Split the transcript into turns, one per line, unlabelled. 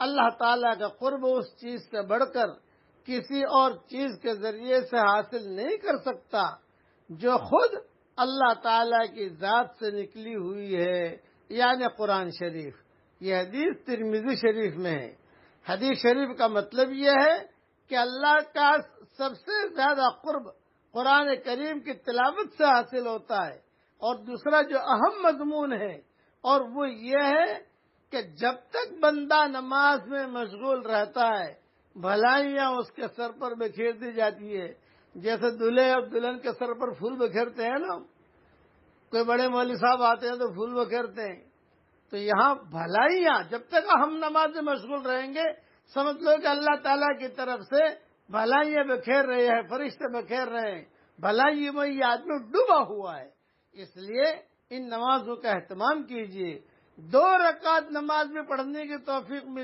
اللہ تعالیٰ کا قرب اس چیز سے بڑھ کر کسی اور چیز کے ذریعے سے حاصل نہیں کر سکتا جو خود اللہ تعالیٰ کی ذات سے نکلی ہوئی ہے، یعنی قرآن شریف۔ یہ حدیث ترمذی شریف میں ہے۔ حدیث شریف کا مطلب یہ ہے کہ اللہ کا سب سے زیادہ قرب قرآن کریم کی تلاوت سے حاصل ہوتا ہے۔ اور دوسرا جو اہم مضمون ہے اور وہ یہ ہے کہ جب تک بندہ نماز میں مشغول رہتا ہے بھلائیاں اس کے سر پر بکھیر دی جاتی ہے، جیسے دلہے اور دلہن کے سر پر پھول بکھیرتے ہیں نا، کوئی بڑے مولوی صاحب آتے ہیں تو پھول بکھیرتے ہیں، تو یہاں بھلائیاں جب تک ہم نماز میں مشغول رہیں گے سمجھ لو کہ اللہ تعالیٰ کی طرف سے بھلائیاں بکھیر رہے ہیں، فرشتے بکھیر رہے ہیں، بھلائی میں یہ آدمی ڈوبا ہوا ہے۔ اس لیے ان نمازوں کا اہتمام کیجیے۔ 2 رکعت نماز میں پڑھنے کی توفیق مل